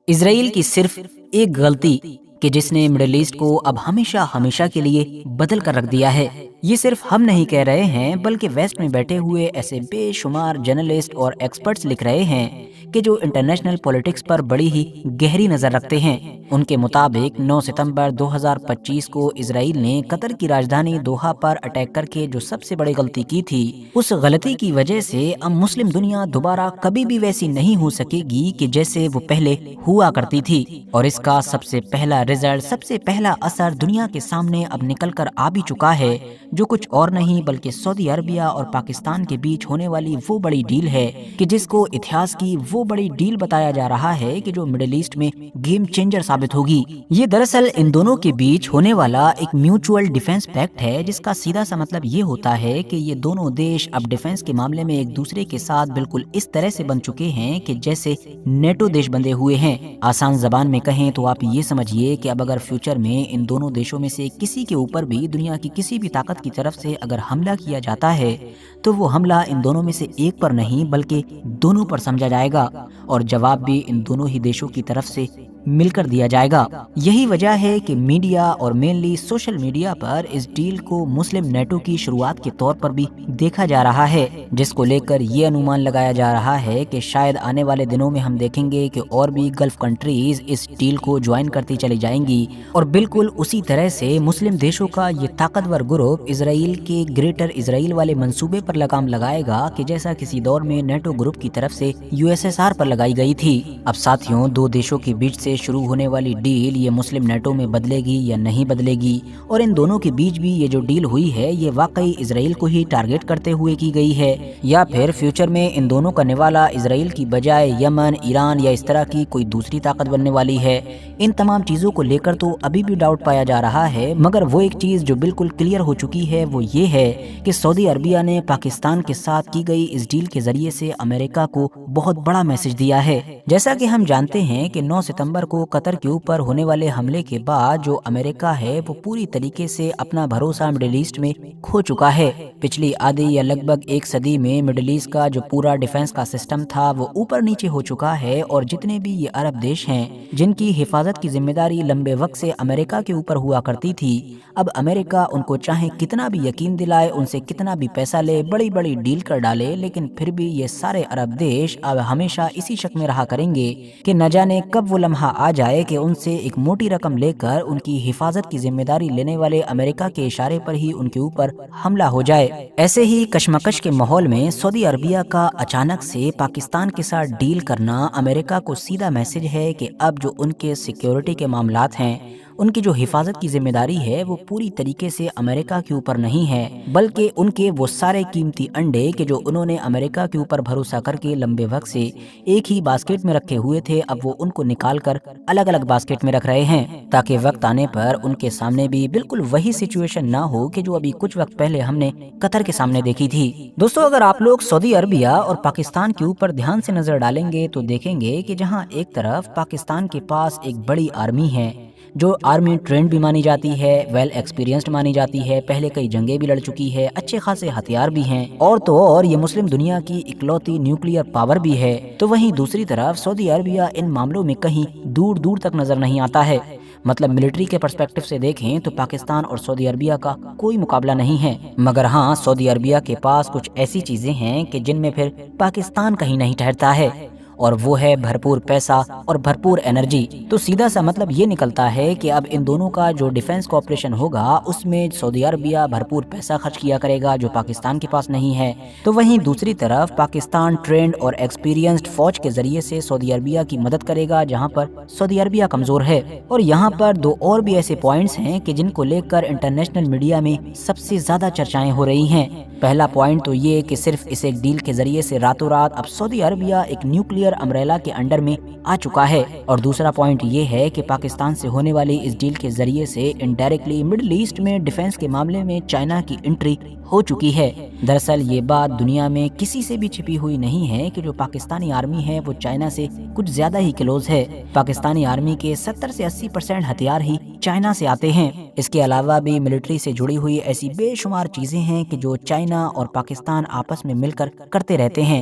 اسرائیل کی صرف ایک غلطی کہ جس نے مڈل ایسٹ کو اب ہمیشہ ہمیشہ کے لیے بدل کر رکھ دیا ہے۔ یہ صرف ہم نہیں کہہ رہے ہیں بلکہ ویسٹ میں بیٹھے ہوئے ایسے بے شمار جرنلسٹ اور ایکسپرٹس لکھ رہے ہیں کہ جو انٹرنیشنل پولیٹکس پر بڑی ہی گہری نظر رکھتے ہیں۔ ان کے مطابق 9 ستمبر 2025 کو اسرائیل نے قطر کی راجدھانی دوحہ پر اٹیک کر کے جو سب سے بڑی غلطی کی تھی، اس غلطی کی وجہ سے اب مسلم دنیا دوبارہ کبھی بھی ویسی نہیں ہو سکے گی کہ جیسے وہ پہلے ہوا کرتی تھی، اور اس کا سب سے پہلا رزلٹ، سب سے پہلا اثر دنیا کے سامنے اب نکل کر آ بھی چکا ہے، جو کچھ اور نہیں بلکہ سعودی عربیہ اور پاکستان کے بیچ ہونے والی وہ بڑی ڈیل ہے کہ جس کو اتہاس کی وہ بڑی ڈیل بتایا جا رہا ہے کہ جو مڈل ایسٹ میں گیم چینجر ثابت ہوگی۔ یہ دراصل ان دونوں کے بیچ ہونے والا ایک میوچول ڈیفنس پیکٹ ہے، جس کا سیدھا سا مطلب یہ ہوتا ہے کہ یہ دونوں دیش اب ڈیفنس کے معاملے میں ایک دوسرے کے ساتھ بالکل اس طرح سے بن چکے ہیں کہ جیسے نیٹو دیش بندے ہوئے ہیں۔ آسان زبان میں کہیں تو آپ یہ سمجھیے کہ اب اگر فیوچر میں ان دونوں دیشوں میں سے کسی کے اوپر بھی دنیا کی کسی بھی طاقت کی طرف سے اگر حملہ کیا جاتا ہے تو وہ حملہ ان دونوں میں سے ایک پر نہیں بلکہ دونوں پر سمجھا جائے گا، اور جواب بھی ان دونوں ہی دیشوں کی طرف سے مل کر دیا جائے گا۔ یہی وجہ ہے کہ میڈیا اور مینلی سوشل میڈیا پر اس ڈیل کو مسلم نیٹو کی شروعات کے طور پر بھی دیکھا جا رہا ہے، جس کو لے کر یہ انومان لگایا جا رہا ہے کہ شاید آنے والے دنوں میں ہم دیکھیں گے کہ اور بھی گلف کنٹریز اس ڈیل کو جوائن کرتی چلی جائیں گی، اور بالکل اسی طرح سے مسلم دیشوں کا یہ طاقتور گروپ اسرائیل کے گریٹر اسرائیل والے منصوبے پر لگام لگائے گا کہ جیسا کسی دور میں نیٹو گروپ کی طرف سے USSR پر لگائی گئی تھی۔ اب ساتھیوں، دو دیشوں کے بیچ سے شروع ہونے والی ڈیل یہ مسلم نیٹو میں بدلے گی یا نہیں بدلے گی، اور ان دونوں کے بیچ بھی یہ جو ڈیل ہوئی ہے یہ واقعی اسرائیل کو ہی ٹارگٹ کرتے ہوئے کی گئی ہے، یا پھر فیوچر میں ان دونوں کا نوالا اسرائیل کی بجائے یمن، ایران یا اس طرح کی کوئی دوسری طاقت بننے والی ہے۔ ان تمام چیزوں کو لے کر تو ابھی بھی ڈاؤٹ پایا جا رہا ہے، مگر وہ ایک چیز جو بالکل کلیئر ہو چکی ہے وہ یہ ہے کہ سعودی عربیہ نے پاکستان کے ساتھ کی گئی اس ڈیل کے ذریعے سے امریکہ کو بہت بڑا میسج دیا ہے۔ جیسا کہ ہم جانتے ہیں کہ 9 ستمبر کو قطر کے اوپر ہونے والے حملے کے بعد جو امریکہ ہے وہ پوری طریقے سے اپنا بھروسہ مڈل ایسٹ میں کھو چکا ہے۔ پچھلی آدھی یا لگ بھگ ایک صدی میں مڈل ایسٹ کا جو پورا ڈیفنس کا سسٹم تھا وہ اوپر نیچے ہو چکا ہے، اور جتنے بھی یہ عرب دیش ہیں جن کی حفاظت کی ذمہ داری لمبے وقت سے امریکہ کے اوپر ہوا کرتی تھی، اب امریکہ ان کو چاہے کتنا بھی یقین دلائے، ان سے کتنا بھی پیسہ لے، بڑی بڑی ڈیل کر ڈالے، لیکن پھر بھی یہ سارے عرب دیش اب ہمیشہ اسی شک میں رہا کریں گے کہ نہ جانے کب وہ لمحہ آ جائے کہ ان سے ایک موٹی رقم لے کر ان کی حفاظت کی ذمہ داری لینے والے امریکہ کے اشارے پر ہی ان کے اوپر حملہ ہو جائے۔ ایسے ہی کشمکش کے ماحول میں سعودی عربیہ کا اچانک سے پاکستان کے ساتھ ڈیل کرنا امریکہ کو سیدھا میسج ہے کہ اب جو ان کے سیکیورٹی کے معاملات ہیں، ان کی جو حفاظت کی ذمہ داری ہے وہ پوری طریقے سے امریکہ کے اوپر نہیں ہے، بلکہ ان کے وہ سارے قیمتی انڈے کہ جو انہوں نے امریکہ کے اوپر بھروسہ کر کے لمبے وقت سے ایک ہی باسکٹ میں رکھے ہوئے تھے، اب وہ ان کو نکال کر الگ الگ باسکٹ میں رکھ رہے ہیں، تاکہ وقت آنے پر ان کے سامنے بھی بالکل وہی سچویشن نہ ہو کہ جو ابھی کچھ وقت پہلے ہم نے قطر کے سامنے دیکھی تھی۔ دوستو، اگر آپ لوگ سعودی عربیہ اور پاکستان کے اوپر دھیان سے نظر ڈالیں گے تو دیکھیں گے کہ جہاں ایک طرف پاکستان کے پاس ایک بڑی آرمی ہے جو آرمی ٹرینڈ بھی مانی جاتی ہے، ویل ایکسپیرینسڈ مانی جاتی ہے، پہلے کئی جنگیں بھی لڑ چکی ہے، اچھے خاصے ہتھیار بھی ہیں، اور تو اور یہ مسلم دنیا کی اکلوتی نیوکلیئر پاور بھی ہے، تو وہیں دوسری طرف سعودی عربیہ ان معاملوں میں کہیں دور دور تک نظر نہیں آتا ہے۔ مطلب ملٹری کے پرسپیکٹو سے دیکھیں تو پاکستان اور سعودی عربیہ کا کوئی مقابلہ نہیں ہے، مگر ہاں سعودی عربیہ کے پاس کچھ ایسی چیزیں ہیں کہ جن میں پھر پاکستان کہیں نہیں ٹھہرتا ہے، اور وہ ہے بھرپور پیسہ اور بھرپور انرجی۔ تو سیدھا سا مطلب یہ نکلتا ہے کہ اب ان دونوں کا جو ڈیفنس کوآپریشن ہوگا اس میں سعودی عربیہ بھرپور پیسہ خرچ کیا کرے گا جو پاکستان کے پاس نہیں ہے، تو وہیں دوسری طرف پاکستان ٹرینڈ اور ایکسپیرینسڈ فوج کے ذریعے سے سعودی عربیہ کی مدد کرے گا جہاں پر سعودی عربیہ کمزور ہے۔ اور یہاں پر دو اور بھی ایسے پوائنٹس ہیں کہ جن کو لے کر انٹرنیشنل میڈیا میں سب سے زیادہ چرچائیں ہو رہی ہیں۔ پہلا پوائنٹ تو یہ کہ صرف اس ایک ڈیل کے ذریعے سے راتوں رات اب سعودی عربیہ ایک نیوکلیئر امبریلا کے انڈر میں آ چکا ہے، اور دوسرا پوائنٹ یہ ہے کہ پاکستان سے ہونے والی اس ڈیل کے ذریعے سے انڈائریکٹلی مڈل ایسٹ میں ڈیفنس کے معاملے میں چائنا کی انٹری ہو چکی ہے۔ دراصل یہ بات دنیا میں کسی سے بھی چھپی ہوئی نہیں ہے کہ جو پاکستانی آرمی ہے وہ چائنا سے کچھ زیادہ ہی کلوز ہے۔ پاکستانی آرمی کے 70 سے 80% ہتھیار ہی چائنا سے آتے ہیں۔ اس کے علاوہ بھی ملٹری سے جڑی ہوئی ایسی بے شمار چیزیں ہیں کہ جو چائنا اور پاکستان آپس میں مل کر کرتے رہتے ہیں۔